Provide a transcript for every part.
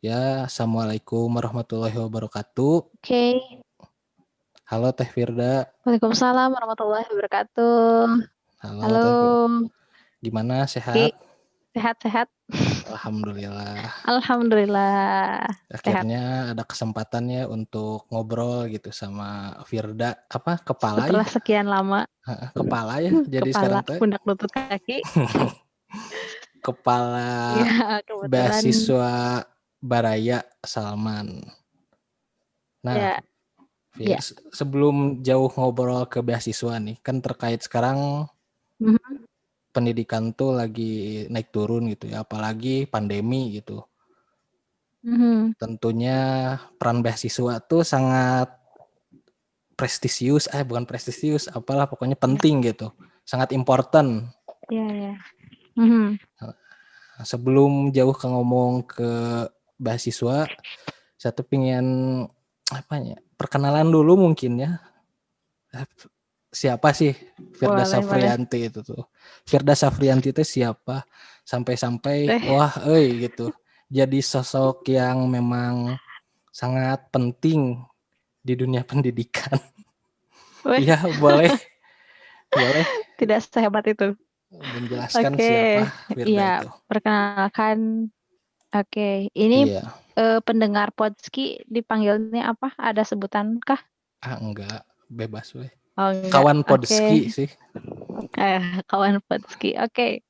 Ya, assalamualaikum warahmatullahi wabarakatuh. Oke, Halo Teh Firda. Waalaikumsalam warahmatullahi wabarakatuh. Halo Halo, Teh Firda. Gimana sehat? Ki, sehat-sehat? Alhamdulillah. Alhamdulillah, sehat. Akhirnya ada kesempatannya untuk ngobrol gitu sama Firda. Apa kepala ya? Setelah sekian lama, Kepala ya. Jadi kepala, sekarang teh pundak, lutut, kaki. kepala Ya, kebetulan, beasiswa Baraya Salman. Nah, ya, Fir, ya. sebelum jauh ngobrol ke beasiswa nih, kan terkait sekarang Mhm, pendidikan tuh lagi naik turun gitu ya, apalagi pandemi gitu. mhm. Tentunya peran beasiswa tuh sangat prestisius, bukan prestisius, apalah pokoknya Ya, penting gitu, sangat important. ya, ya. Mhm. Sebelum jauh ke ngomong ke beasiswa, saya tuh pengen apa ya, perkenalan dulu mungkin ya. Siapa sih Firda Boleh, boleh. Safrianti itu tuh? Firda Safrianti itu siapa? Sampai-sampai Eh, wah, gitu. Jadi sosok yang memang sangat penting di dunia pendidikan. weh, Iya, boleh, boleh tidak sehebat itu. menjelaskan Oke, siapa Firda ya, itu. perkenalkan. Oke, ini Iya, pendengar Podski dipanggilnya apa? Ada sebutan kah? enggak, bebas weh. Oh enggak. Kawan Oke. Podski sih. Kawan Podski. Oke.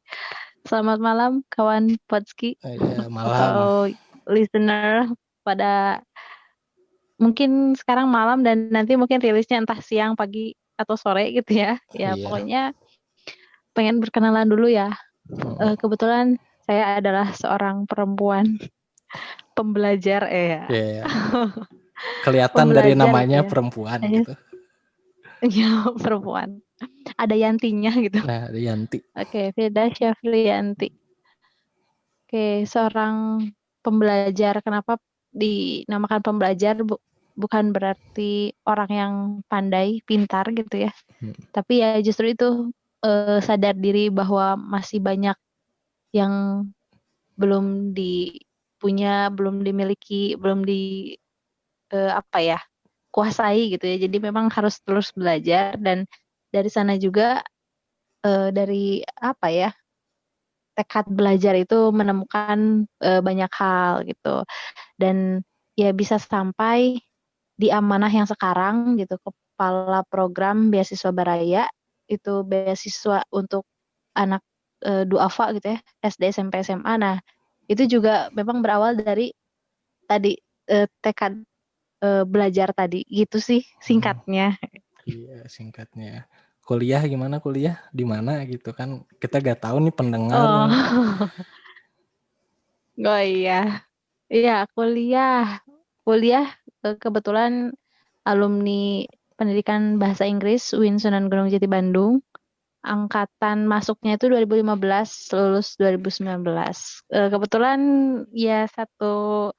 Selamat malam kawan Podski Iya, malam. atau listener pada mungkin sekarang malam dan nanti mungkin rilisnya entah siang, pagi atau sore gitu ya. Ya Iya. pokoknya pengen berkenalan dulu ya. Hmm. Kebetulan saya adalah seorang perempuan pembelajar ya. Iya, kelihatan dari Pembelajar gitu namanya ya. perempuan Saya gitu. ya perempuan. Ada yantinya gitu. Nah, Rianti. Oke, Firda Syafriyanti. Oke, seorang pembelajar. Kenapa dinamakan pembelajar? Bukan berarti orang yang pandai, pintar gitu ya. Hmm. Tapi ya justru itu sadar diri bahwa masih banyak yang belum dipunya, belum dimiliki, belum di apa ya, kuasai gitu ya. Jadi memang harus terus belajar dan dari sana juga dari apa ya, tekad belajar itu menemukan banyak hal gitu. Dan ya bisa sampai di amanah yang sekarang gitu, kepala program beasiswa Baraya, itu beasiswa untuk anak duafa gitu ya, SD SMP SMA. Nah itu juga memang berawal dari tadi tekad belajar tadi gitu sih Hmm. singkatnya. Iya, singkatnya. Kuliah gimana kuliah? Di mana gitu kan? Kita gak tahu nih pendengar. Oh, oh iya, iya kuliah kebetulan alumni pendidikan bahasa Inggris UIN Sunan Gunung Jati Bandung. Angkatan masuknya itu 2015, lulus 2019. Kebetulan ya satu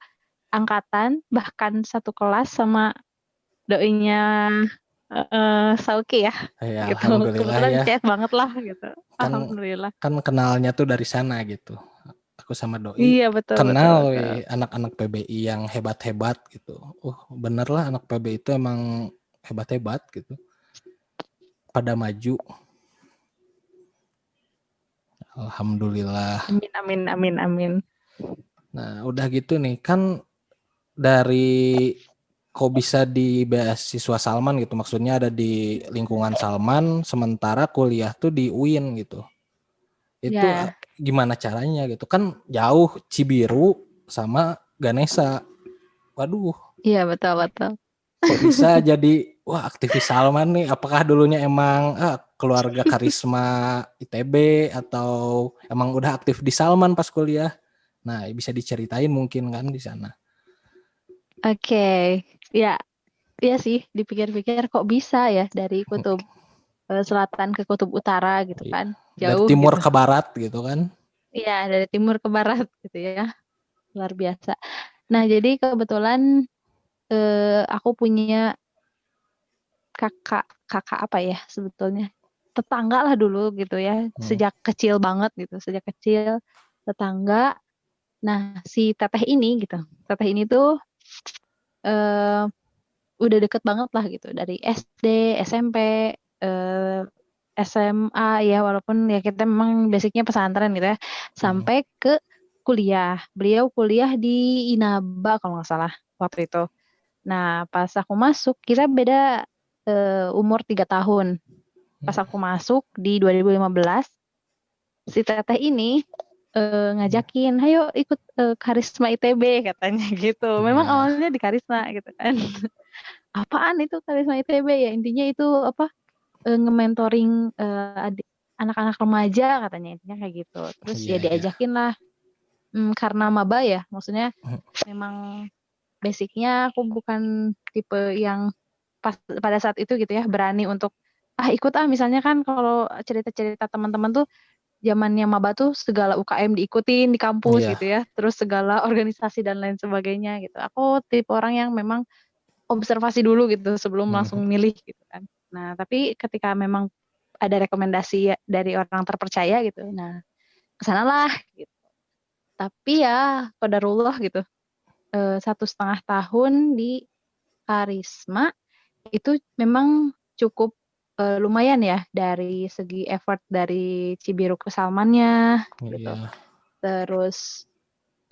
angkatan, bahkan satu kelas sama doinya Sauki ya, Ya, gitu. alhamdulillah Kebetulan ya. CS banget lah gitu. Kan Alhamdulillah. kan kenalnya tuh dari sana gitu. Aku sama doi Iya betul betul kenal betul. anak-anak PBI yang hebat-hebat gitu. Bener lah anak PBI itu emang hebat-hebat gitu. Pada maju. Alhamdulillah. Amin amin amin amin. Nah, udah gitu nih kan dari kok bisa di beasiswa Salman gitu, maksudnya ada di lingkungan Salman sementara kuliah tuh di UIN gitu. Itu Ya, gimana caranya gitu kan, jauh Cibiru sama Ganesha. Waduh, iya betul betul. kok bisa jadi wah aktivis Salman nih? Apakah dulunya emang keluarga karisma ITB atau emang udah aktif di Salman pas kuliah? Nah, bisa diceritain mungkin kan di sana. Oke, ya, iya sih dipikir-pikir kok bisa ya dari kutub selatan ke kutub utara gitu Iya. kan, Dari jauh timur gitu. ke barat gitu kan. Iya, dari timur ke barat gitu ya, luar biasa. Nah, jadi kebetulan aku punya kakak, kakak apa ya sebetulnya? Tetangga lah dulu gitu ya, Hmm. sejak kecil banget gitu, sejak kecil tetangga. Nah, si teteh ini gitu. Teteh ini tuh eh udah deket banget lah gitu dari SD, SMP, eh, SMA ya walaupun ya kita memang basicnya pesantren gitu ya Hmm. sampai ke kuliah. Beliau kuliah di Inaba kalau nggak salah waktu itu. Nah pas aku masuk kita beda umur 3 tahun. Pas aku masuk di 2015 si teteh ini ngajakin, ayo ikut Karisma ITB katanya gitu. Memang Iya. awalnya di Karisma gitu kan. Apaan itu Karisma ITB ya? Intinya itu apa? Nge-mentoring anak-anak remaja katanya intinya kayak gitu. Terus Iya, ya iya. diajakin lah karena maba ya, maksudnya memang basicnya aku bukan tipe yang pada saat itu gitu ya berani untuk ikut misalnya kan kalau cerita-cerita teman-teman tuh zamannya maba tuh segala UKM diikutin di kampus Iya. gitu ya, terus segala organisasi dan lain sebagainya gitu. Aku tipe orang yang memang observasi dulu gitu sebelum langsung Mhm. milih gitu kan. Nah, tapi ketika memang ada rekomendasi dari orang terpercaya gitu, nah kesanalah gitu. Tapi ya qadarullah gitu, 1,5 tahun di Karisma itu memang cukup lumayan ya dari segi effort dari Cibiru ke Salmannya gitu. Iya. Terus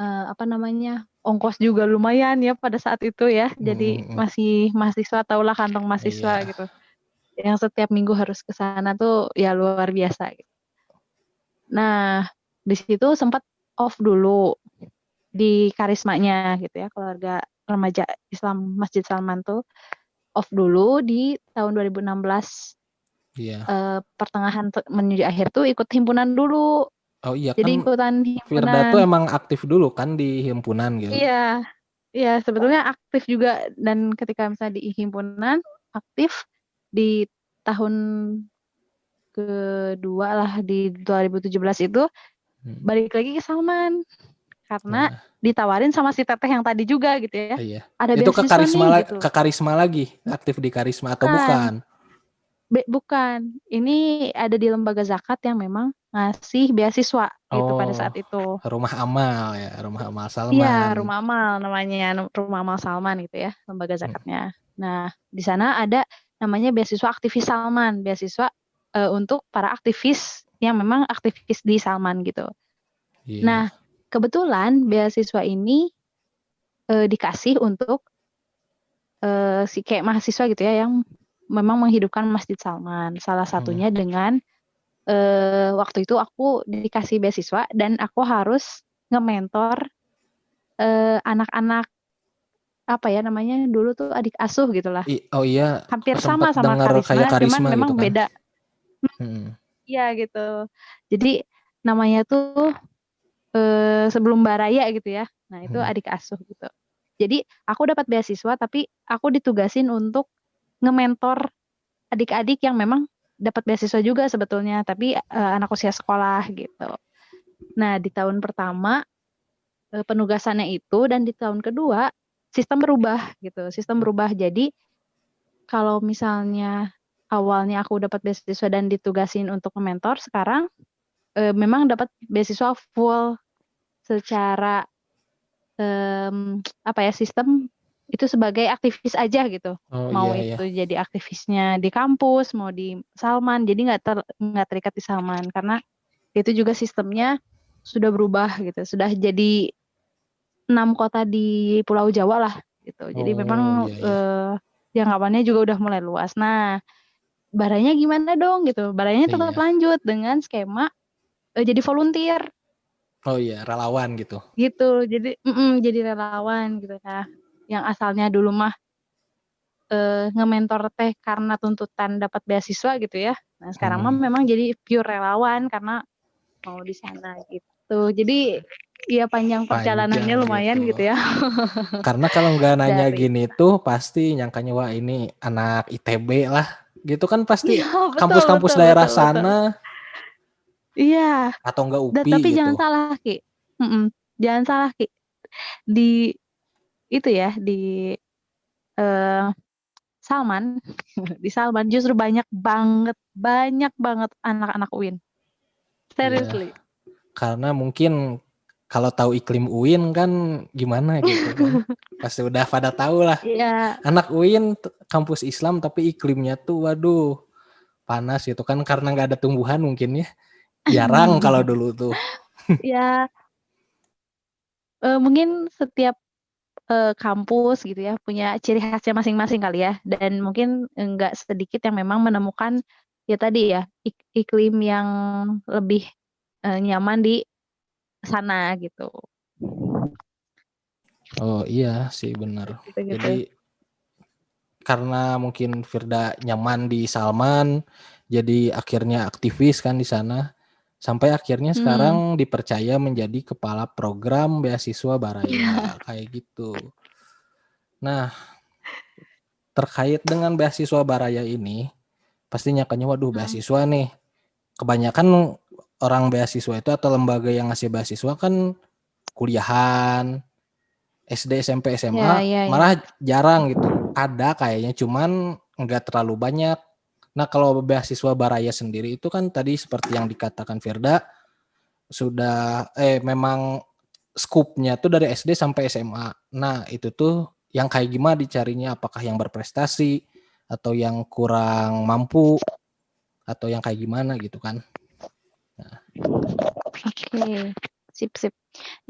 apa namanya ongkos juga lumayan ya pada saat itu ya. Jadi Mhm. masih mahasiswa tahulah kantong mahasiswa Iya. gitu. Yang setiap minggu harus ke sana tuh ya luar biasa gitu. Nah, di situ sempat off dulu di karismanya gitu ya, keluarga remaja Islam Masjid Salman tuh off dulu di tahun 2016 Iya. pertengahan menuju akhir tuh ikut himpunan dulu. Oh iya Jadi kan ikutan Firda himpunan. tuh emang aktif dulu kan di himpunan gitu. Iya, iya sebetulnya aktif juga dan ketika misalnya di himpunan aktif di tahun kedua lah di 2017 itu Hmm. balik lagi ke Salman karena Nah, ditawarin sama si teteh yang tadi juga gitu ya. iya. Ada Itu ke beasiswa Karisma nih gitu. ke Karisma lagi, aktif di Karisma atau Bukan, bukan? bukan. Ini ada di lembaga zakat yang memang ngasih beasiswa gitu pada Oh, saat itu. Rumah Amal ya, Rumah Amal Iya, Salman. Rumah Amal namanya, Rumah Amal Salman gitu ya, lembaga Hmm. zakatnya. Nah, di sana ada namanya beasiswa aktivis Salman, beasiswa untuk para aktivis yang memang aktivis di Salman gitu. Nah, Iya. kebetulan beasiswa ini dikasih untuk si kayak mahasiswa gitu ya yang memang menghidupkan Masjid Salman. Salah Hmm. satunya dengan waktu itu aku dikasih beasiswa dan aku harus nge-mentor anak-anak apa ya namanya dulu tuh adik asuh gitulah. Oh iya, Hampir aku sama sempat sama dengar Karisma, kayak cuman Karisma memang gitu kan. beda. Hmm. Iya gitu. Jadi namanya tuh sebelum Baraya gitu ya. Nah, itu Hmm. adik asuh gitu. Jadi aku dapat beasiswa tapi aku ditugasin untuk nge-mentor adik-adik yang memang dapat beasiswa juga sebetulnya, tapi anak usia sekolah gitu. Nah, di tahun pertama penugasannya itu dan di tahun kedua sistem berubah gitu. Sistem berubah. Jadi kalau misalnya awalnya aku dapat beasiswa dan ditugasin untuk mentor, sekarang memang dapat beasiswa full secara apa ya sistem itu sebagai aktivis aja gitu. Oh Mau iya itu ya. jadi aktivisnya di kampus, mau di Salman, jadi nggak terikat di Salman karena itu juga sistemnya sudah berubah gitu, sudah jadi 6 kota di Pulau Jawa lah gitu. Jadi Oh memang iya ya. jangkauannya juga udah mulai luas. Nah, baranya gimana dong gitu? Baranya tetap Iya. lanjut dengan skema jadi volunteer Oh iya, relawan gitu. gitu. Jadi relawan gitu. Nah, yang asalnya dulu mah nge-mentor teh karena tuntutan dapat beasiswa gitu ya. Nah, sekarang mah Hmm. memang jadi pure relawan karena mau di sana gitu. Jadi ya panjang perjalanannya Panjang lumayan gitu. gitu ya Karena kalau nggak nanya dari gini tuh pasti nyangkanya wah ini anak ITB lah. Gitu kan pasti iya betul kampus-kampus betul daerah betul betul. sana Iya, atau enggak UPI tapi gitu. jangan salah Ki. Mm-mm. Jangan salah Ki. Di itu ya di eh, Salman, di Salman justru banyak banget anak-anak UIN. Iya, Seriously. karena mungkin kalau tahu iklim UIN kan gimana gitu kan. Pasti udah pada tahu lah. Iya. Anak UIN kampus Islam tapi iklimnya tuh waduh panas gitu kan karena nggak ada tumbuhan mungkin ya. Jarang kalau dulu tuh. Ya, mungkin setiap kampus gitu ya punya ciri khasnya masing-masing kali ya, dan mungkin nggak sedikit yang memang menemukan ya tadi ya iklim yang lebih nyaman di sana gitu. Oh iya sih benar. Gitu-gitu. Jadi karena mungkin Firda nyaman di Salman, jadi akhirnya aktivis kan di sana. Sampai akhirnya sekarang dipercaya menjadi kepala program beasiswa Baraya kayak gitu. Nah, terkait dengan beasiswa Baraya ini, pastinya kan waduh beasiswa nih. Kebanyakan orang beasiswa itu atau lembaga yang ngasih beasiswa kan kuliahan, SD, SMP, Ya, SMA, ya, ya. malah jarang gitu. Ada kayaknya cuman nggak terlalu banyak. Nah, kalau beasiswa Baraya sendiri itu kan tadi seperti yang dikatakan Firda, sudah memang skupnya tuh dari SD sampai SMA. Nah, itu tuh yang kayak gimana dicarinya, apakah yang berprestasi atau yang kurang mampu atau yang kayak gimana gitu kan. Oke, sip.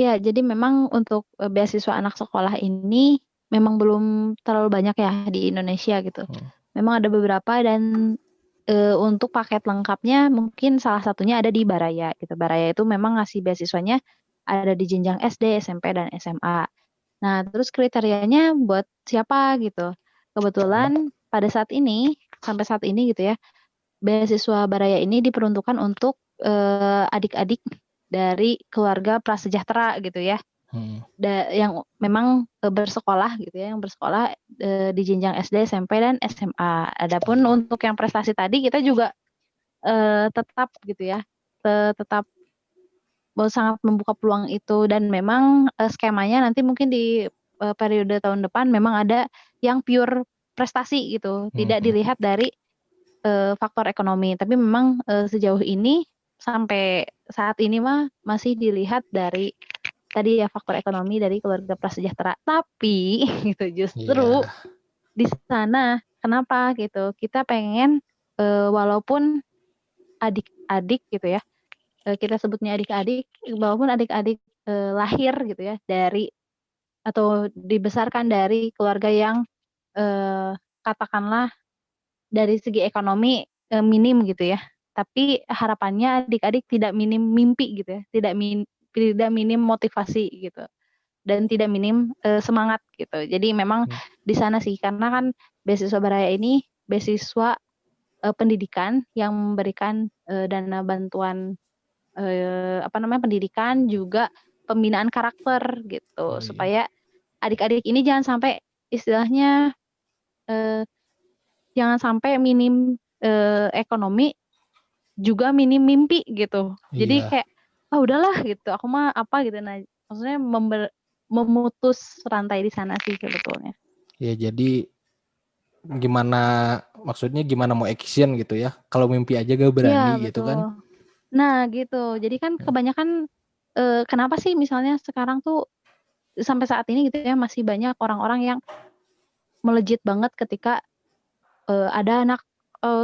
Ya, jadi memang untuk beasiswa anak sekolah ini memang belum terlalu banyak ya di Indonesia gitu. Memang ada beberapa dan untuk paket lengkapnya mungkin salah satunya ada di Baraya gitu. Baraya itu memang ngasih beasiswanya ada di jenjang SD, SMP, dan SMA. Nah, terus kriterianya buat siapa gitu. Kebetulan pada saat ini, sampai saat ini gitu ya, beasiswa Baraya ini diperuntukkan untuk adik-adik dari keluarga prasejahtera gitu ya. Yang memang bersekolah gitu ya, yang bersekolah di jenjang SD, SMP, dan SMA. Adapun untuk yang prestasi tadi kita juga tetap gitu ya, tetap sangat membuka peluang itu, dan memang skemanya nanti mungkin di periode tahun depan memang ada yang pure prestasi gitu, tidak dilihat dari faktor ekonomi, tapi memang sejauh ini sampai saat ini mah masih dilihat dari tadi ya faktor ekonomi dari keluarga prasejahtera. Tapi gitu justru di sana kenapa gitu kita pengen walaupun adik-adik gitu ya, kita sebutnya adik-adik, walaupun adik-adik lahir gitu ya dari atau dibesarkan dari keluarga yang katakanlah dari segi ekonomi minim gitu ya, tapi harapannya adik-adik tidak minim mimpi gitu ya, tidak minim motivasi gitu, dan tidak minim semangat gitu. Jadi memang di sana sih, karena kan beasiswa Baraya ini beasiswa pendidikan yang memberikan dana bantuan pendidikan, juga pembinaan karakter gitu, supaya adik-adik ini jangan sampai istilahnya jangan sampai minim ekonomi juga minim mimpi gitu. Jadi kayak udahlah gitu, aku mah apa gitu. Nah, maksudnya memutus rantai di sana sih sebetulnya. Ya, jadi maksudnya gimana mau action gitu ya. Kalau mimpi aja gak berani Iya, gitu betul. kan. Nah, gitu. Jadi kan kebanyakan kenapa sih misalnya sekarang tuh sampai saat ini gitu ya masih banyak orang-orang yang melejit banget ketika ada anak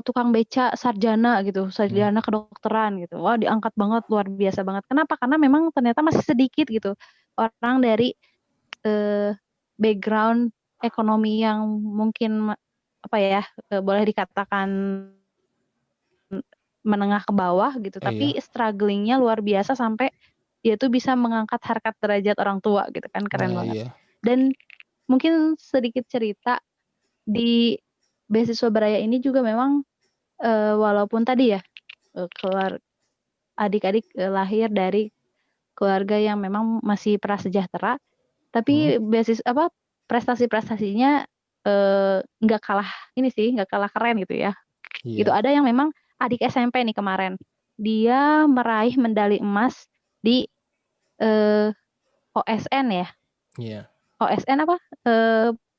tukang beca sarjana gitu, sarjana kedokteran gitu. Wah, diangkat banget, luar biasa banget. Kenapa? Karena memang ternyata masih sedikit gitu orang dari background ekonomi yang mungkin apa ya, boleh dikatakan menengah ke bawah gitu, tapi strugglingnya luar biasa sampai dia tuh bisa mengangkat harkat derajat orang tua gitu kan, keren banget. Dan mungkin sedikit cerita di beasiswa Baraya ini juga memang walaupun tadi ya adik-adik lahir dari keluarga yang memang masih prasejahtera, tapi prestasi-prestasinya nggak kalah ini sih, nggak kalah keren gitu ya. Gitu, ada yang memang adik SMP nih kemarin, dia meraih medali emas di OSN ya. OSN apa?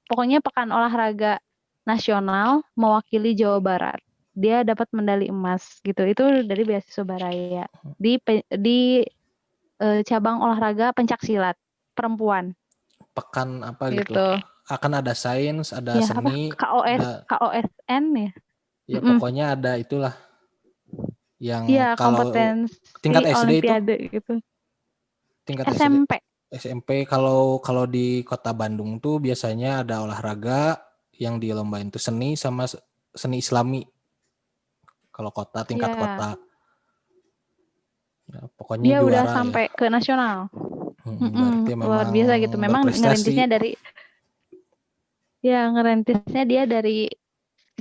Pokoknya Pekan Olahraga Nasional mewakili Jawa Barat. Dia dapat medali emas gitu. Itu dari beasiswa Baraya. Di cabang olahraga pencaksilat perempuan Pekan apa gitu. gitu. Akan ada sains, ada Ya apa seni, KOS ada KOSN ya? ya Mm-mm. pokoknya ada itulah yang Iya kalau kompetensi tingkat SD itu, olimpiade gitu. tingkat SD, SMP. SMP kalau kalau di Kota Bandung tuh biasanya ada olahraga yang dilombain tuh seni sama seni Islami. Kalau kota tingkat Ya, kota, ya, pokoknya dia udah juara ya. sampai ke nasional. Berarti Luar memang biasa gitu. Memang berprestasi. ngerintisnya dia dari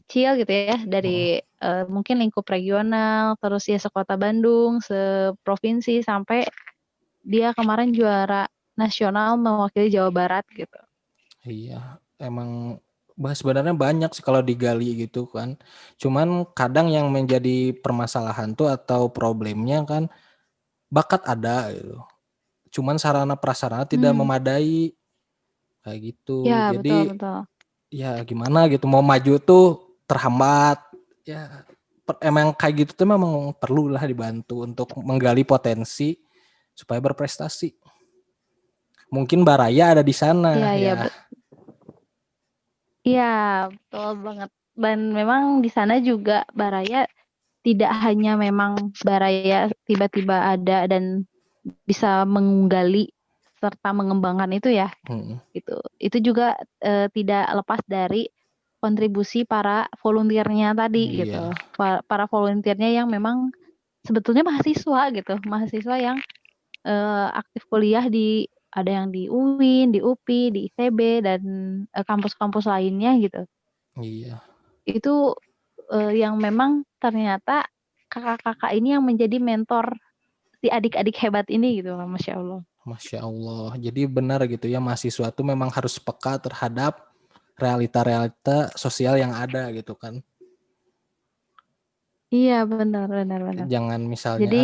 kecil gitu ya, Mm, dari mungkin lingkup regional, terus ya sekota Bandung, seprovinsi sampai dia kemarin juara nasional mewakili Jawa Barat gitu. Iya, emang sebenarnya banyak sih kalau digali gitu kan. Cuman kadang yang menjadi permasalahan tuh atau problemnya kan bakat ada gitu. Cuman sarana prasarana tidak Hmm, memadai kayak gitu. ya betul Jadi betul. ya gimana gitu mau maju tuh terhambat. Ya emang kayak gitu tuh memang perlu lah dibantu untuk menggali potensi supaya berprestasi. Mungkin Baraya ada di Iya sana iya ya. iya betul banget. Dan memang di sana juga Baraya tidak hanya memang Baraya tiba-tiba ada dan bisa menggali serta mengembangkan itu ya Hmm, gitu. Itu juga tidak lepas dari kontribusi para volunteernya tadi gitu. iya, Para volunteernya yang memang sebetulnya mahasiswa gitu, mahasiswa yang aktif kuliah di ada yang di UIN, di UPI, di ITB dan kampus-kampus lainnya gitu. iya. Itu yang memang ternyata kakak-kakak ini yang menjadi mentor si adik-adik hebat ini gitu, Masya Allah. Masya Allah. Jadi benar gitu ya mahasiswa tuh memang harus peka terhadap realita-realita sosial yang ada gitu kan. Iya benar benar benar. Jangan misalnya Jadi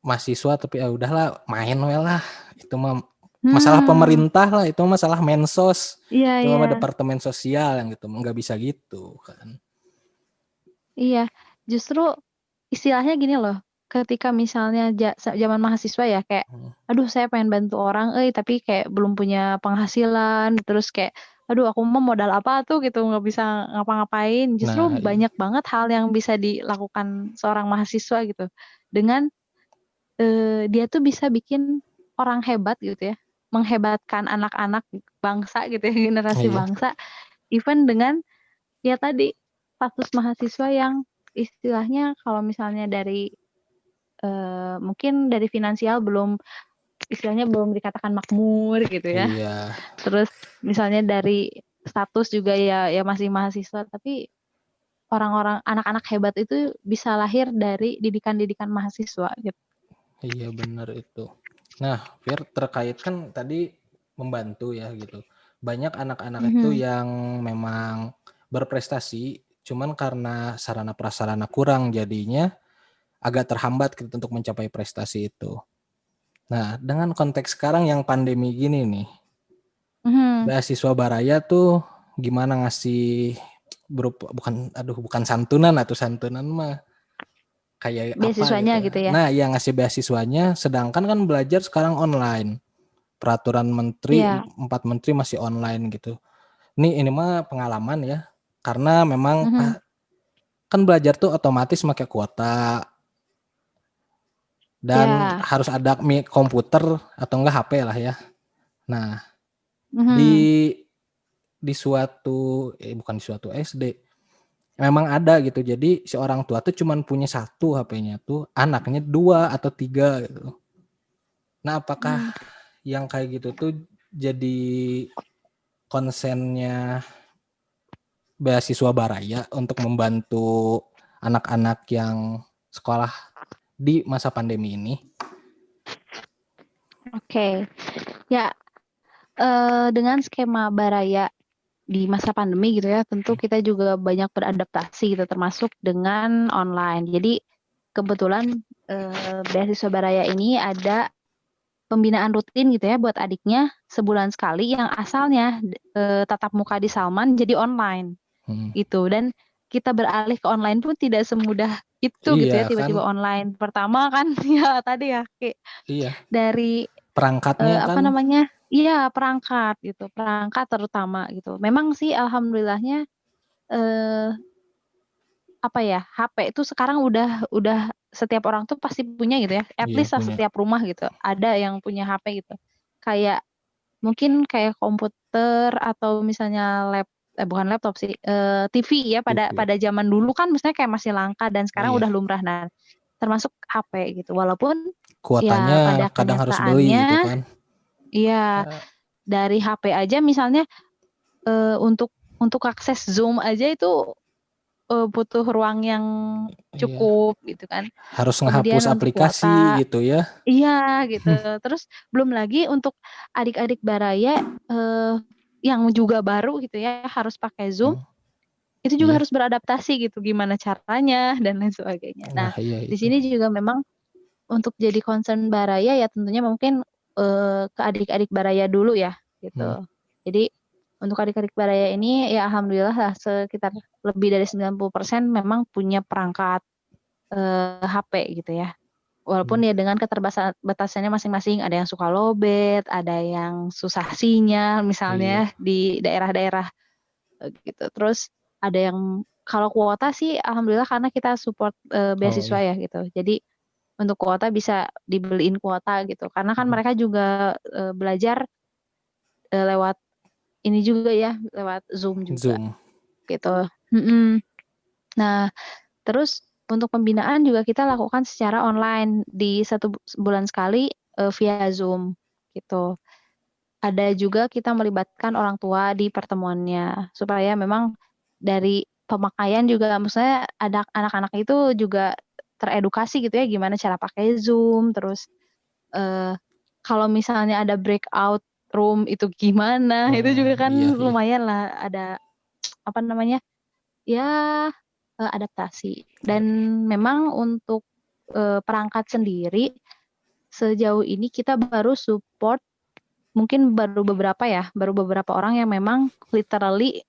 mahasiswa tapi ya udahlah main we lah. Itu mah masalah hmm, pemerintah lah, itu masalah Mensos. iya Itu iya mah departemen sosial yang gitu. Nggak bisa gitu kan. iya. Justru istilahnya gini loh, ketika misalnya zaman mahasiswa ya kayak, Hmm. aduh saya pengen bantu orang, tapi kayak belum punya penghasilan, terus kayak, aduh aku mau modal apa tuh gitu, nggak bisa ngapa-ngapain. Justru Nah, banyak banget hal yang bisa dilakukan seorang mahasiswa gitu, dengan dia tuh bisa bikin orang hebat gitu ya, menghebatkan anak-anak bangsa gitu ya, generasi iya, bangsa, even dengan ya tadi status mahasiswa yang istilahnya kalau misalnya dari mungkin dari finansial belum istilahnya belum dikatakan makmur gitu ya. iya, Terus misalnya dari status juga ya masih mahasiswa, tapi orang-orang anak-anak hebat itu bisa lahir dari didikan-didikan mahasiswa gitu. iya benar itu. Nah, Fir terkait kan tadi membantu ya gitu. Banyak anak-anak itu Mhm. yang memang berprestasi, cuman karena sarana prasarana kurang jadinya agak terhambat gitu untuk mencapai prestasi itu. Nah, dengan konteks sekarang yang pandemi gini nih, Mhm. beasiswa Baraya tuh gimana ngasih berupa bukan santunan atau santunan mah kayak apa Beasiswanya gitu. gitu ya. Nah, yang ngasih beasiswanya sedangkan kan belajar sekarang online. Peraturan menteri Iya. 4 menteri masih online gitu. Ini mah pengalaman ya. Karena memang Mhm. kan belajar tuh otomatis pakai kuota dan Ya. harus ada komputer atau enggak HP lah ya. Nah, Mhm. di bukan di suatu SD memang ada gitu. Jadi si orang tua tuh cuman punya satu HP-nya tuh, anaknya 2 atau 3 gitu. Nah, apakah Hmm. yang kayak gitu tuh jadi konsennya beasiswa Baraya untuk membantu anak-anak yang sekolah di masa pandemi ini? Oke. Ya, dengan skema Baraya di masa pandemi gitu ya, tentu kita juga banyak beradaptasi gitu, termasuk dengan online. Jadi kebetulan beasiswa Baraya ini ada pembinaan rutin gitu ya buat adiknya sebulan sekali yang asalnya tatap muka di Salman jadi online Hmm. gitu. Dan kita beralih ke online pun tidak semudah itu gitu ya, Iya kan, tiba-tiba online. Pertama kan ya tadi ya kayak iya dari perangkatnya apa kan, namanya? Iya, perangkat gitu, perangkat terutama gitu. Memang sih alhamdulillahnya eh apa ya, HP itu sekarang udah setiap orang tuh pasti punya gitu ya. At iya least lah punya, setiap rumah gitu ada yang punya HP gitu. Kayak mungkin kayak komputer atau misalnya bukan laptop sih, TV ya pada TV. pada zaman dulu kan misalnya kayak masih langka dan Oh sekarang iya, udah lumrah. Nah, termasuk HP gitu. Walaupun kuotanya ya pada kadang harus beli gitu kenyataannya kan. ya Eh, dari HP aja misalnya untuk akses Zoom aja itu butuh ruang yang iya, cukup gitu kan. harus Kemudian ngehapus untuk aplikasi kuota, gitu ya. iya gitu. Terus belum lagi untuk adik-adik baraya yang juga baru gitu ya harus pakai Zoom, Hmm, itu juga iya, harus beradaptasi gitu gimana caranya dan lain sebagainya. Nah, nah iya di itu. sini juga memang untuk jadi concern baraya ya tentunya mungkin ke adik-adik baraya dulu ya Hmm, gitu. Jadi untuk adik-adik baraya ini ya alhamdulillah lah sekitar lebih dari 90% memang punya perangkat HP gitu ya. hmm, Walaupun ya dengan keterbatasannya masing-masing, ada yang suka lowbat, ada yang susah sinyal iya. misalnya di daerah-daerah gitu. Terus ada yang kalau kuota sih alhamdulillah karena kita support Oh beasiswa iya. ya gitu. Jadi untuk kuota bisa dibeliin kuota gitu. Karena kan Hmm, mereka juga belajar lewat ini juga ya, lewat Zoom juga Zoom. gitu. Mm-mm. Nah, terus untuk pembinaan juga kita lakukan secara online di satu bulan sekali via Zoom gitu. Ada juga kita melibatkan orang tua di pertemuannya supaya memang dari pemakaian juga maksudnya ada anak-anak itu juga teredukasi gitu ya gimana cara pakai Zoom, terus eh, kalau misalnya ada breakout room itu gimana, itu Hmm, juga kan iya iya. lumayan lah ada apa namanya ya adaptasi. Dan memang untuk perangkat sendiri sejauh ini kita baru support mungkin baru beberapa orang yang memang literally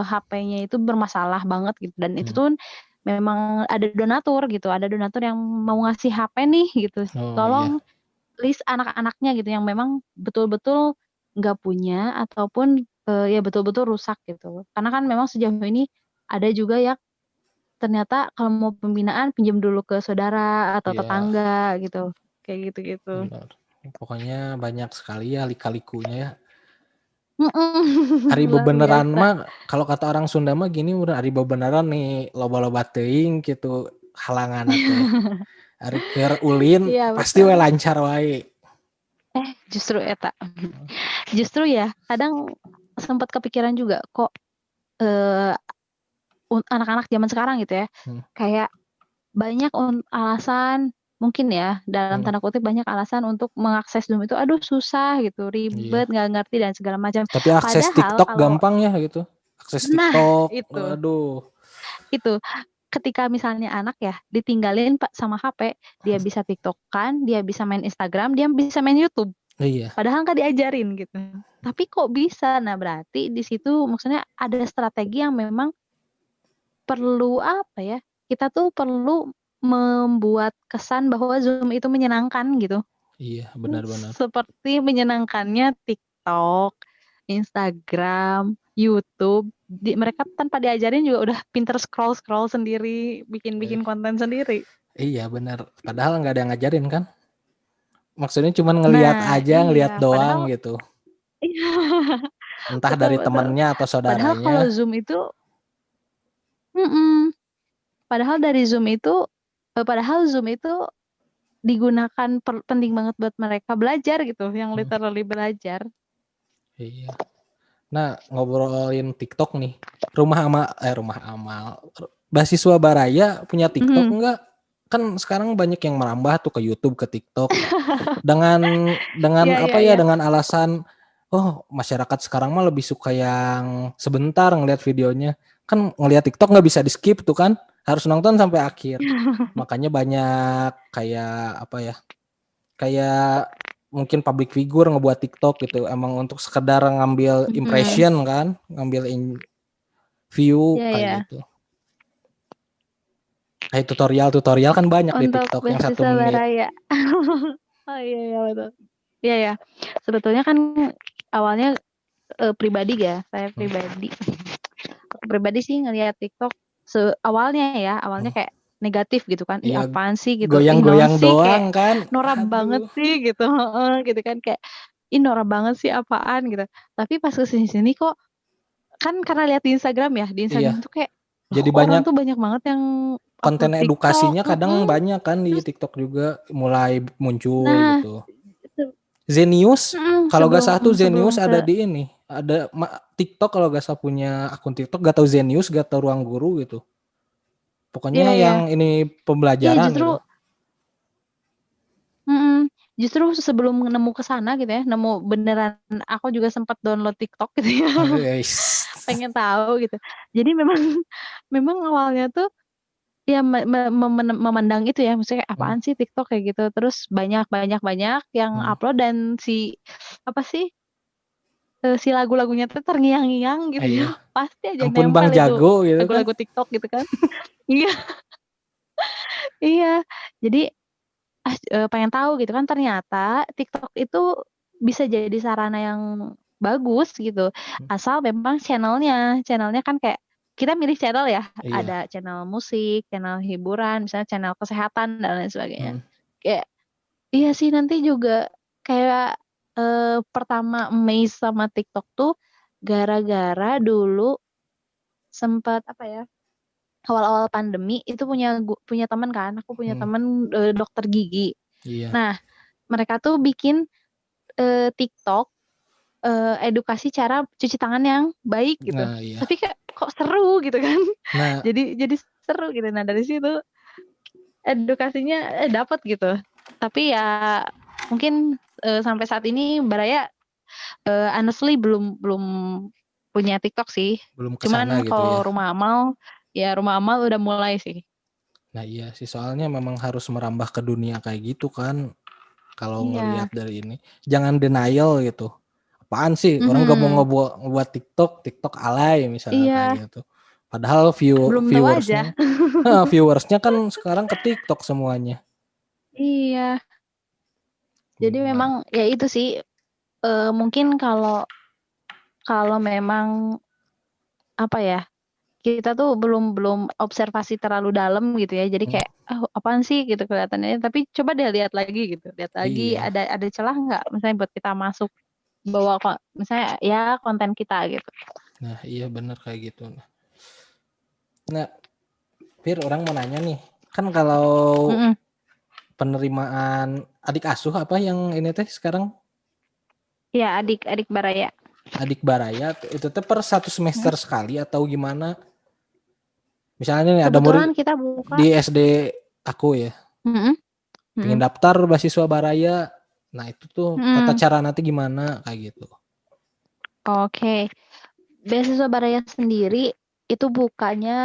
HP-nya itu bermasalah banget gitu dan itu Hmm. tuh memang ada donatur yang mau ngasih HP nih gitu. Oh iya, Tolong list anak-anaknya gitu yang memang betul-betul nggak punya ataupun ya betul-betul rusak gitu. Karena kan memang sejauh ini ada juga ya ternyata kalau mau pembinaan pinjam dulu ke saudara atau iya, tetangga gitu. Kayak gitu-gitu. benar. Pokoknya banyak sekali ya lika-likunya ya. Mm-mm. Ari Luar bebeneran biasa. mah kalau kata orang Sunda mah gini udah ari bebeneran nih loba-loba teuing gitu halangan teh. Ari keur ulin Iya pasti we betul. lancar wae. Justru eta. Justru ya kadang sempat kepikiran juga kok eh, anak-anak zaman sekarang gitu ya. Hmm, Kayak banyak alasan mungkin ya dalam hmm, tanda kutip banyak alasan untuk mengakses Zoom itu aduh susah gitu, iya. ribet, nggak ngerti dan segala macam. Tapi akses Padahal TikTok kalau gampang ya gitu. Akses nah TikTok, itu aduh. itu ketika misalnya anak ya ditinggalin Pak sama HP, dia bisa TikTokan, dia bisa main Instagram, dia bisa main YouTube. Iya, Padahal nggak diajarin gitu. Tapi kok bisa? Nah berarti di situ maksudnya ada strategi yang memang perlu apa ya? Kita tuh perlu membuat kesan bahwa Zoom itu menyenangkan gitu. iya benar-benar. Seperti menyenangkannya TikTok, Instagram, YouTube. Mereka tanpa diajarin juga udah pinter scroll-scroll sendiri, Eh, bikin-bikin konten sendiri. iya benar. Padahal nggak ada yang ngajarin kan. Maksudnya cuma ngelihat Nah, aja, iya. ngelihat doang Padahal, gitu. iya, Entah betul, dari betul. temennya atau Padahal saudaranya. kalau Zoom itu, mm-mm. Padahal dari Zoom itu, padahal Zoom itu digunakan penting banget buat mereka belajar gitu, yang Hmm, literally belajar. iya. Nah, ngobrolin TikTok nih. Rumah amal. Beasiswa Baraya punya TikTok Mhm. enggak? Kan sekarang banyak yang merambah tuh ke YouTube, ke TikTok dengan Iya, iya, apa ya? iya. Dengan alasan oh, masyarakat sekarang mah lebih suka yang sebentar ngelihat videonya. Kan ngelihat TikTok nggak bisa di-skip tuh kan. Harus nonton sampai akhir. Makanya banyak kayak apa ya? Kayak mungkin public figure ngebuat TikTok gitu emang untuk sekedar ngambil Mhm. impression kan, ngambil view Iya, kayak iya. gitu. Kayak tutorial kan banyak di untuk TikTok yang 1 beasiswa menit. Baraya. Oh iya betul. Iya ya. Sebetulnya kan awalnya pribadi ya, saya pribadi sih ngelihat TikTok awalnya Hmm. kayak negatif gitu kan. Ih Iya, apaan sih gitu. Ih naon goyang-goyang sih doang kayak kan. norak banget Aduh. sih gitu. Heeh, gitu kan kayak ih norak banget sih apaan gitu. Tapi pas kesini-sini kok kan karena lihat di Instagram ya, di Instagram Iya, tuh kayak jadi orang banyak tuh banyak banget yang konten upload TikTok. edukasinya kadang banyak kan di Terus TikTok juga mulai muncul nah gitu. Zenius, kalau gak salah tuh sebelum Zenius ke ada di ini, ada TikTok kalau gak salah punya akun TikTok, gak tahu Zenius, gak tahu Ruang Guru gitu. iya Pokoknya ya. yang ini Iya pembelajaran justru gitu. justru sebelum nemu ke sana gitu ya, nemu beneran aku juga sempat download TikTok gitu ya. Guys. Pengen tahu gitu. Jadi memang memang awalnya tuh ya memandang itu ya, maksudnya kayak, Hmm, apaan sih TikTok kayak gitu. Terus banyak banyak banyak yang hmm. upload dan apa sih si lagu-lagunya tuh terngiang-ngiang gitu ya. Iya. Pasti aja Ampun Bang nempel itu Jago gitu kan. lagu-lagu TikTok gitu kan. Iya, iya. Jadi pengen tahu gitu kan ternyata TikTok itu bisa jadi sarana yang bagus gitu. Asal memang channelnya kan kayak kita milih channel ya, ada Iya. channel musik, channel hiburan, misalnya channel kesehatan dan lain sebagainya. Hmm. Kayak iya sih nanti juga kayak pertama amazed sama TikTok tuh gara-gara dulu sempat apa ya, awal-awal pandemi itu punya teman kan, aku punya Hmm. teman dokter gigi. Iya. Nah, mereka tuh bikin TikTok edukasi cara cuci tangan yang baik gitu. Nah, iya. Tapi kayak kok seru gitu kan. Nah, Jadi seru gitu. Nah, dari situ edukasinya dapat gitu. Tapi ya mungkin sampai saat ini Baraya honestly belum belum punya TikTok sih. belum ke sana Cuman gitu ya. kalau rumah amal udah mulai sih. Nah, iya sih soalnya memang harus merambah ke dunia kayak gitu kan. Kalau Iya. ngelihat dari ini, jangan denial gitu. Apaan sih? Orang gak mau Mhm. ngebuat TikTok, TikTok alay misalnya kayak Iya, gitu. Padahal belum tahu aja. viewersnya, viewersnya kan sekarang ke TikTok semuanya. Iya. Jadi Gimana? memang ya itu sih mungkin kalau kalau memang apa ya, kita tuh belum belum observasi terlalu dalam gitu ya. Jadi Hmm, kayak oh, apaan sih gitu kelihatannya. Tapi coba deh lihat lagi gitu. Lihat lagi iya. ada celah nggak misalnya buat kita masuk bawa misalnya ya konten kita gitu. Nah, iya bener kayak gitu. Nah, Fir, orang mau nanya nih. Kan kalau Mm-mm. penerimaan adik asuh apa yang ini teh sekarang Ya adik Baraya. adik baraya itu teh per 1 semester Mm. sekali atau gimana? Misalnya nih ada murid Kebetulan kita buka. di SD aku ya, Mm-mm. pengen Mm-mm. daftar beasiswa baraya. Nah, itu tuh tata Mm-mm. cara nanti gimana kayak gitu. Oke. Beasiswa Baraya sendiri itu bukanya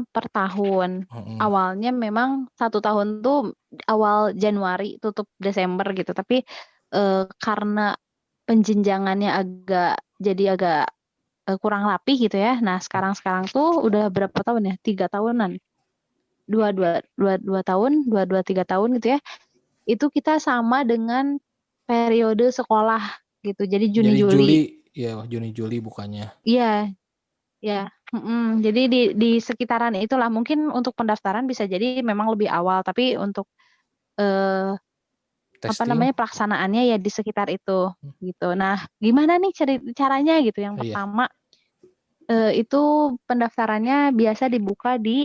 per tahun. Mm-mm. Awalnya memang 1 tahun tuh awal Januari tutup Desember gitu. Tapi karena penjenjangannya agak kurang rapih gitu ya. Nah sekarang tuh udah berapa tahun ya? 3 tahunan. Dua tahun, dua tiga tahun gitu ya. Itu kita sama dengan periode sekolah gitu. Jadi Juni Jadi Juli. Juli ya, Juni Juli bukannya. Iya, ya, jadi di sekitaran itulah mungkin untuk pendaftaran bisa jadi memang lebih awal, tapi untuk eh, apa Testing. namanya pelaksanaannya ya di sekitar itu gitu. Nah, gimana nih caranya gitu? Yang Iya. pertama itu pendaftarannya biasa dibuka di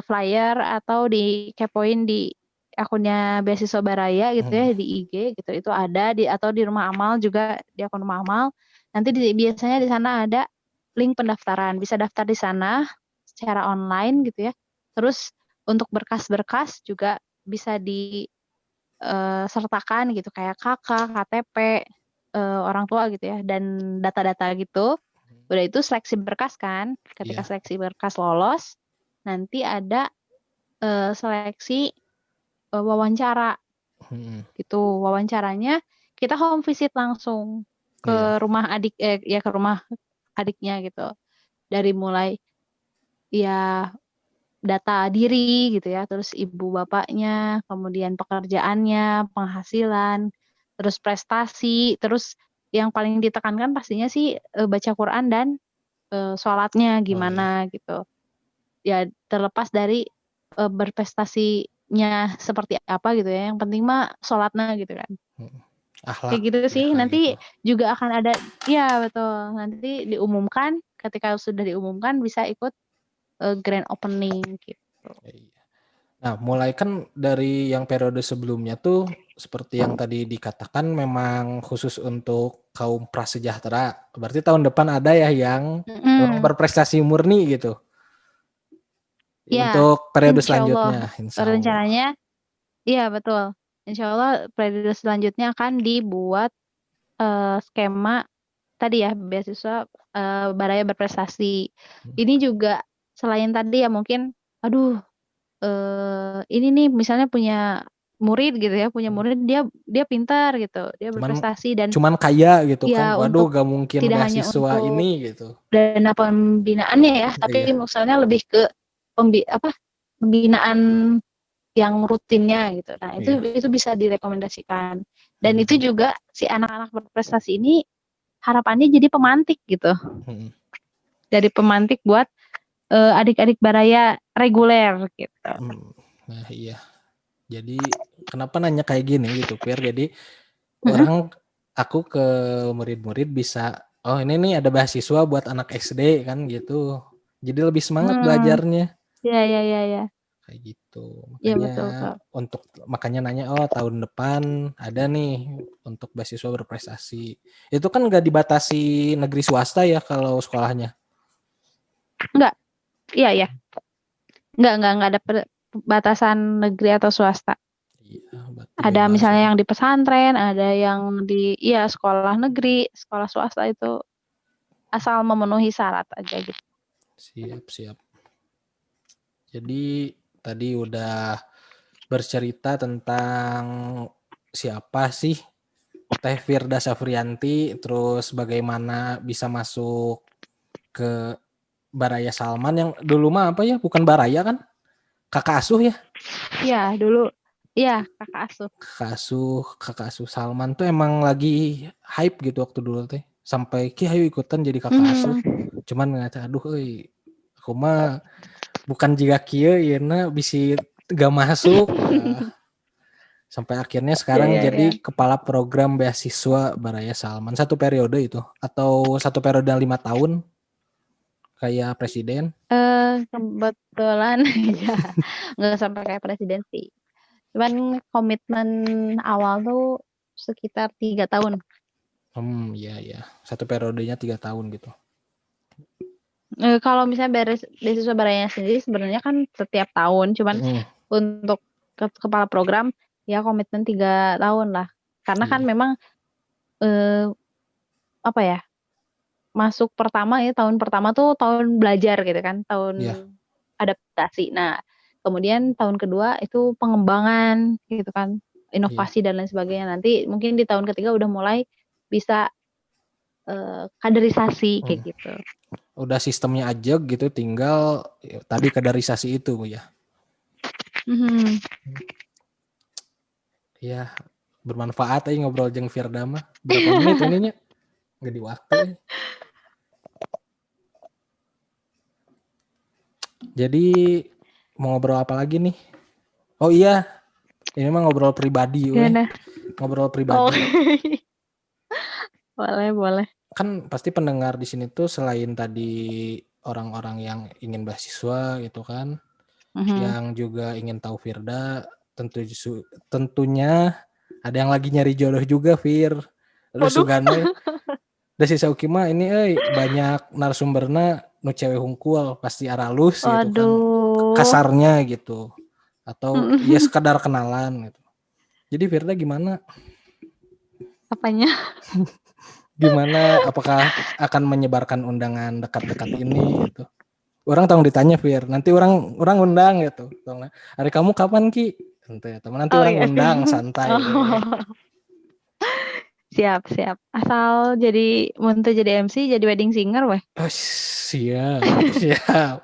flyer atau dikepoin di akunnya Beasiswa Baraya gitu ya Mm. di IG gitu. Itu ada atau di Rumah Amal juga di akun Rumah Amal. Nanti biasanya di sana ada link pendaftaran. Bisa daftar di sana secara online gitu ya. Terus untuk berkas-berkas juga bisa disertakan gitu kayak KK, KTP, orang tua gitu ya dan data-data gitu. Udah itu seleksi berkas kan. Ketika Iya. seleksi berkas lolos, nanti ada seleksi wawancara Mm. gitu. Wawancaranya kita home visit langsung ke Iya. rumah ya ke rumah adiknya gitu. Dari mulai ya data diri gitu ya, terus ibu bapaknya, kemudian pekerjaannya, penghasilan, terus prestasi, terus yang paling ditekankan pastinya sih baca Quran dan sholatnya Oh iya. gimana gitu. Ya terlepas dari berprestasinya seperti apa gitu ya, yang penting mah sholatnya gitu kan. Akhlak Kayak gitu ya sih. kayak Nanti gitu. juga akan ada, ya betul. Nanti diumumkan, ketika sudah diumumkan bisa ikut grand opening gitu. Iya. Nah, mulai kan dari yang periode sebelumnya tuh seperti yang tadi dikatakan memang khusus untuk kaum prasejahtera. Berarti tahun depan ada ya yang memang Mm-mm. berprestasi murni gitu. Ya, Untuk periode insya Allah selanjutnya, insya Allah. rencananya, iya betul. Insya Allah periode selanjutnya akan dibuat skema tadi ya, beasiswa Baraya Berprestasi. Ini juga selain tadi ya mungkin, aduh, ini nih misalnya punya murid gitu ya, punya murid dia dia pintar gitu, dia Cuman berprestasi dan cuman kaya gitu kan. ya Waduh, untuk gak mungkin tidak hanya beasiswa untuk ini gitu. dana pembinaannya ya, tapi Iya, misalnya lebih ke pembinaan yang rutinnya gitu. Nah, iya. itu bisa direkomendasikan. Dan itu Mhm, juga si anak-anak berprestasi ini harapannya jadi pemantik gitu. mhm, Dari pemantik buat adik-adik baraya reguler gitu. mhm. Nah, iya. Jadi kenapa nanya kayak gini gitu, Fir? Jadi Mm-mm. aku ke murid-murid bisa, oh ini nih ada beasiswa buat anak SD kan gitu. Jadi lebih semangat Hmm, belajarnya ya, ya, ya, ya, kayak gitu. ya Makanya betul Kak. makanya nanya, oh tahun depan ada nih untuk beasiswa berprestasi. Itu kan nggak dibatasi negeri swasta ya kalau sekolahnya. Enggak, iya, ya, enggak ada batasan negeri atau swasta. Iya, berarti Ada bebas misalnya ya. yang di pesantren, ada yang di iya sekolah negeri, sekolah swasta itu asal memenuhi syarat aja gitu. Siap, siap. Jadi tadi udah bercerita tentang siapa sih Teh Firda Safrianti, terus bagaimana bisa masuk ke Baraya Salman yang dulu mah apa ya? Bukan Baraya kan? Kakak asuh ya? Iya, dulu iya kakak asuh. Kakak asuh Salman tuh emang lagi hype gitu waktu dulu teh. Sampai ki ayo ikutan jadi kakak asuh. Mhm. Cuman ngata aduh euy, aku mah bukan jika kieu ieu bisi gak masuk. Sampai akhirnya Iya, sekarang iya, iya. jadi kepala program beasiswa Baraya Salman. Satu periode itu atau satu periode 5 tahun kayak presiden. Kebetulan ya nggak sampai kayak presiden sih. Cuman komitmen awal tuh sekitar 3 tahun. Iya ya. Satu periodenya 3 tahun gitu. Kalau misalnya beasiswa barayanya sendiri sebenarnya kan setiap tahun, cuman Mm, untuk kepala program ya komitmen 3 tahun lah. Karena kan iya, memang eh, apa ya, masuk pertama ya, tahun pertama tuh tahun belajar gitu kan, tahun iya, adaptasi. Nah, kemudian tahun kedua itu pengembangan gitu kan, iya. inovasi dan lain sebagainya. Nanti mungkin di tahun ketiga udah mulai bisa kaderisasi kayak Mm. gitu. Udah sistemnya aja gitu, tinggal ya, tadi kaderisasi itu ya. Mhm. Ya, bermanfaat aja ngobrol jeung Firda mah. Berapa menit ininya? Nggak di waktu. Jadi mau ngobrol apa lagi nih? Oh iya, ini mah ngobrol pribadi weh. Gimana? Ngobrol Oh, pribadi. boleh, boleh. Kan pasti pendengar di sini tuh selain tadi orang-orang yang ingin beasiswa gitu kan, Mhm. yang juga ingin tahu Firda, tentunya ada yang lagi nyari jodoh juga, Fir. Aduh Waduh. sugana ya. Da si Sauki mah ini banyak narasumberna nu cewek hungkul pasti aralus gitu kan. Waduh. Kasarnya gitu. Atau ya sekadar kenalan gitu. Jadi Firda gimana? Apanya? Gimana apakah akan menyebarkan undangan dekat-dekat ini gitu? Orang tong ditanya Fir, nanti orang orang undang gitu. Tong, hari kamu kapan Ki? Nanti, teman nanti Oh orang iya, siap. undang santai we. Oh, siap, siap. Asal jadi untuk jadi MC, jadi wedding singer, weh. Oh, siap, siap.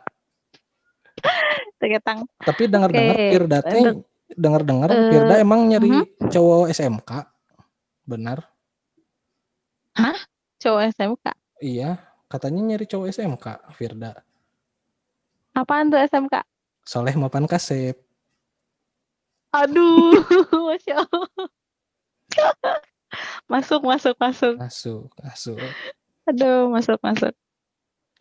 Teketang. Tapi dengar-dengar Oke, Firda untuk teh dengar-dengar Firda emang mhm. nyari cowok SMK. Benar? Hah? Cowok SMK? Iya, katanya nyari cowok SMK Firda. Apaan tuh SMK? Soleh mapan kasep. Aduh, Masya Allah. Masuk, masuk, masuk. Masuk, masuk. Aduh, masuk, masuk.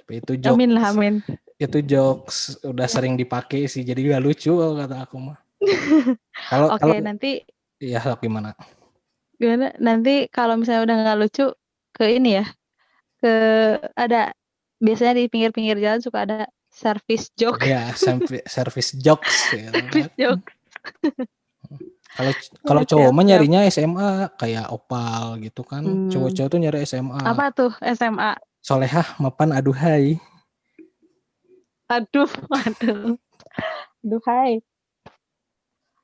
Tapi itu Amin lah, jokes, amin. itu jokes udah Ya. sering dipakai sih, jadi gak lucu kata aku mah. Kalau Oke, kalau nanti ya gimana? gimana? Nanti kalau misalnya udah nggak lucu, ke ini ya, ke ada biasanya di pinggir-pinggir jalan suka ada service joke. Ya, sampai service jokes gitu Service kan. joke. Kalau kalau Ya, cowok siap, mah siap. nyarinya SMA kayak Opal gitu kan. Hmm, Cowok-cowok tuh nyari SMA. apa tuh SMA? Solehah mapan aduhai. Aduh, aduh. Aduh, hai.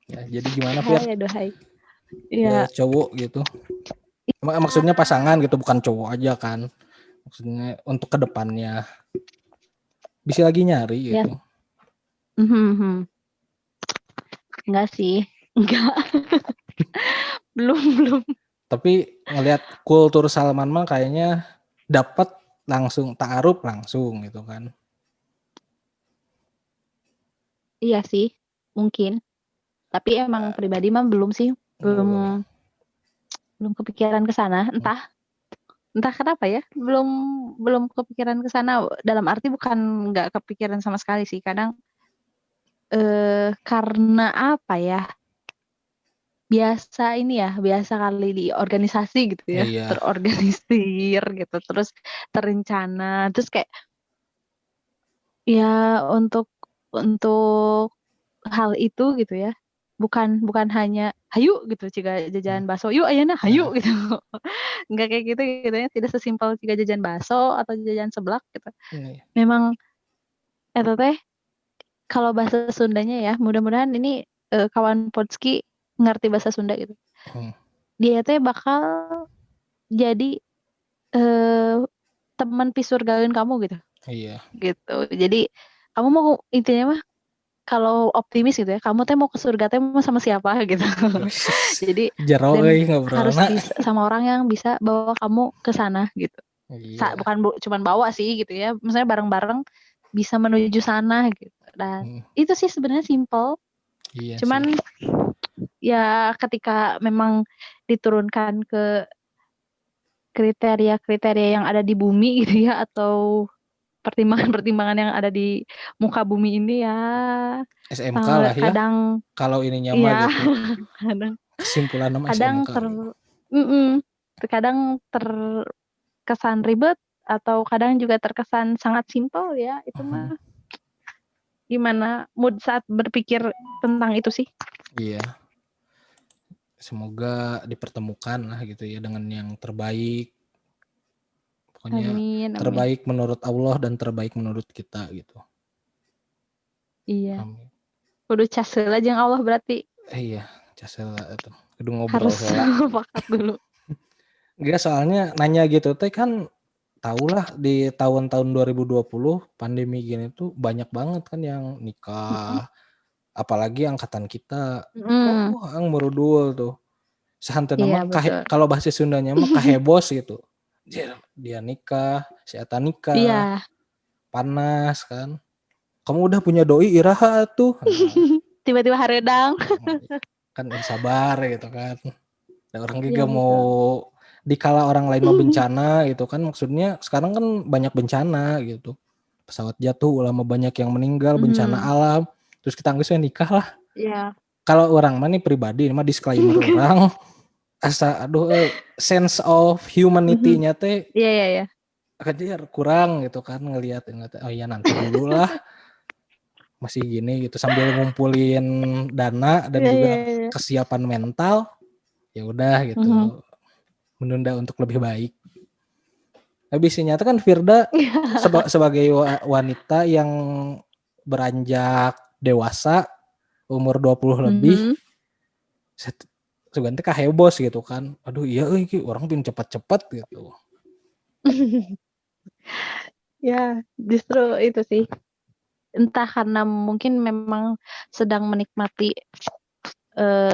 Ya, jadi gimana Fir? Hai, aduh, hai. Ke Ya, cowok gitu. Maksudnya pasangan gitu, bukan cowok aja kan. Maksudnya untuk kedepannya bisa lagi nyari ya. gitu. Mhm. Enggak sih. Enggak. Belum, belum. Tapi ngelihat kultur Salman mah kayaknya dapat langsung ta'aruf langsung gitu kan. Iya sih, mungkin. Tapi emang pribadi mah belum sih. Belum. Belum belum kepikiran ke sana. Entah kenapa ya. Belum kepikiran ke sana. Dalam arti bukan nggak kepikiran sama sekali sih. Kadang karena apa ya? Biasa ini ya, biasa kali di organisasi gitu ya, Iya, terorganisir gitu, terus terencana, terus kayak ya untuk hal itu gitu ya, bukan bukan hanya hayu gitu jika jajan bakso, yuk ayeuna hayu nah, gitu, nggak kayak gitu gitu ya, tidak sesimpel jika jajan bakso atau jajan seblak gitu. ini. Memang itu teh kalau bahasa Sundanya ya, mudah-mudahan ini kawan Podski ngerti bahasa Sunda gitu. Hmm, Dia teh bakal jadi eh teman pisur gawean kamu gitu iya. gitu. Jadi kamu mau intinya mah kalau optimis gitu ya, kamu teh mau ke surga teh mau sama siapa gitu. Jadi Jero dan harus ngobrolna. bisa sama orang yang bisa bawa kamu ke sana gitu. Iya. Bukan cuman bawa sih gitu ya, misalnya bareng-bareng bisa menuju sana gitu. Dan Hmm, itu sih sebenarnya simple, iya cuman sih. ya ketika memang diturunkan ke kriteria-kriteria yang ada di bumi gitu ya, atau pertimbangan-pertimbangan yang ada di muka bumi ini ya, SMK lah ya. kadang Kalau ininya mah ya gitu. kadang Kesimpulan nama kadang SMK gitu. mm-mm, kadang terkesan ribet atau kadang juga terkesan sangat simpel ya, itu Mhm, mah gimana mood saat berpikir tentang itu sih. iya. Semoga dipertemukan lah gitu ya dengan yang terbaik. Pokoknya Amin, amin. terbaik menurut Allah dan terbaik menurut kita gitu. Iya, Amin. kudu cas heula jeung Allah berarti Iya, casela itu. Kudu ngobrol harus heula. pakat dulu. Enggak, soalnya nanya gitu teh kan tahulah di tahun-tahun 2020 pandemi gini tuh banyak banget kan yang Mm-mm. nikah, apalagi angkatan kita. Mm-mm. Ang merudul tuh. Sehanteuna Iya mah betul. kalau bahasa Sundanya mah kahebos gitu. Dia nikah, si eta nikah, Iya. panas kan. Kamu udah punya doi iraha tuh. Nah, Tiba-tiba haredang. kan sabar gitu kan. Dan orang Iya juga mau betul. dikala orang lain mau bencana gitu kan, maksudnya sekarang kan banyak bencana gitu. Pesawat jatuh, ulama banyak yang meninggal, bencana Mhm. alam. Terus kita anggapnya nikah lah. Iya. Kalau orang mah nih pribadi, ini mah disclaimer orang, asa aduh sense of Mhm. humanity-nya teh Iya iya iya. aja kurang gitu kan ngelihat oh ya nanti dulu lah masih gini gitu sambil ngumpulin dana dan Iya iya juga iya. kesiapan mental ya udah Mhm. gitu menunda untuk lebih baik. Tapi nyata kan Firda sebagai wanita yang beranjak dewasa umur 20 lebih Mhm. sebenarnya kahebos gitu kan. Aduh iya orang pin cepat-cepat gitu. Ya, justru itu sih. entah karena mungkin memang sedang menikmati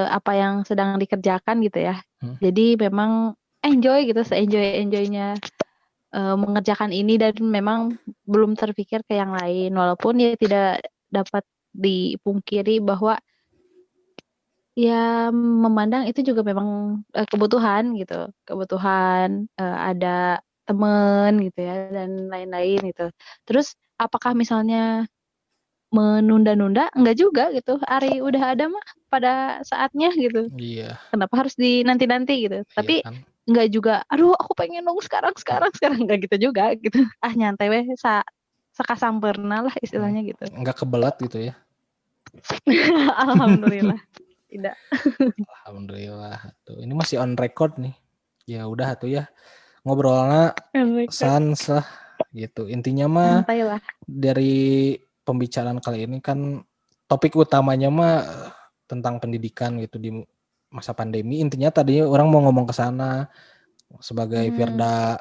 apa yang sedang dikerjakan gitu ya. Jadi memang enjoy gitu, se-enjoy-enjoynya mengerjakan ini dan memang belum terpikir ke yang lain. Walaupun ya tidak dapat dipungkiri bahwa ya memandang itu juga memang kebutuhan gitu, kebutuhan ada teman gitu ya dan lain-lain gitu. Terus apakah misalnya menunda-nunda? Enggak juga gitu. Ari udah ada mah pada saatnya gitu. Iya, Kenapa harus dinanti-nanti gitu? iya Tapi kan. enggak juga, aduh aku pengen dong sekarang enggak gitu juga gitu. Ah nyantai weh sakasampeurna lah istilahnya gitu. Enggak kebelat gitu ya. Alhamdulillah. Tidak. Alhamdulillah. Tuh, ini masih on record nih. Ya udah tuh ya. Ngobrolnya sans lah gitu. Intinya mah Santai lah. dari pembicaraan kali ini kan topik utamanya mah tentang pendidikan gitu di masa pandemi. Intinya tadinya orang mau ngomong ke sana sebagai Firda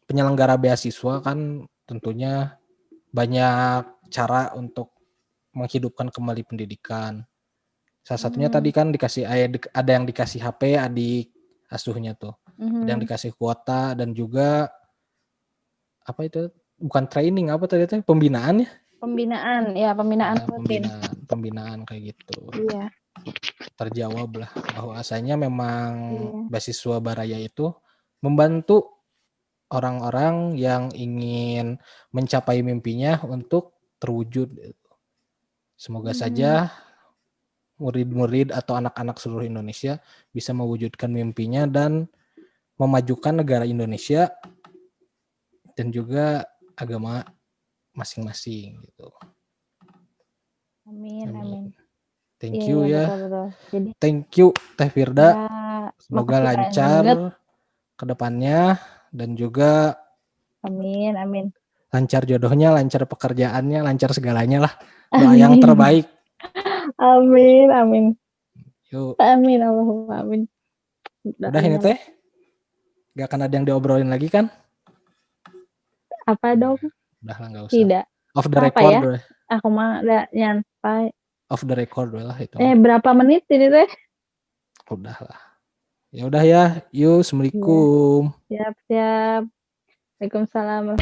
penyelenggara beasiswa kan tentunya banyak cara untuk menghidupkan kembali pendidikan. Salah satunya tadi kan ada yang dikasih HP adik asuhnya tuh. Ada yang dikasih kuota dan juga apa itu bukan training apa tadi itu pembinaan ya? Pembinaan rutin. Pembinaan kayak gitu. Iya. Terjawab lah bahwasanya memang beasiswa Baraya itu membantu orang-orang yang ingin mencapai mimpinya untuk terwujud. Semoga saja murid-murid atau anak-anak seluruh Indonesia bisa mewujudkan mimpinya dan memajukan negara Indonesia dan juga agama masing-masing gitu. Amin. Thank you ya. Betul. Jadi, thank you Teh Firda. ya, Semoga lancar ke depannya dan juga amin. lancar jodohnya, lancar pekerjaannya, lancar segalanya lah. Doa yang terbaik. Amin. Yuk. Amin, Allahumma amin. Udah ini Teh? Gak akan ada yang diobrolin lagi kan? Apa dong? Udah lah gak usah. Tidak. Off the record ya? deh. Aku mah udah nyantai. Off the record lah itu. Berapa menit ini Teh? Udah lah. Ya udah ya. Yuk, assalamualaikum. Siap. Waalaikumsalam.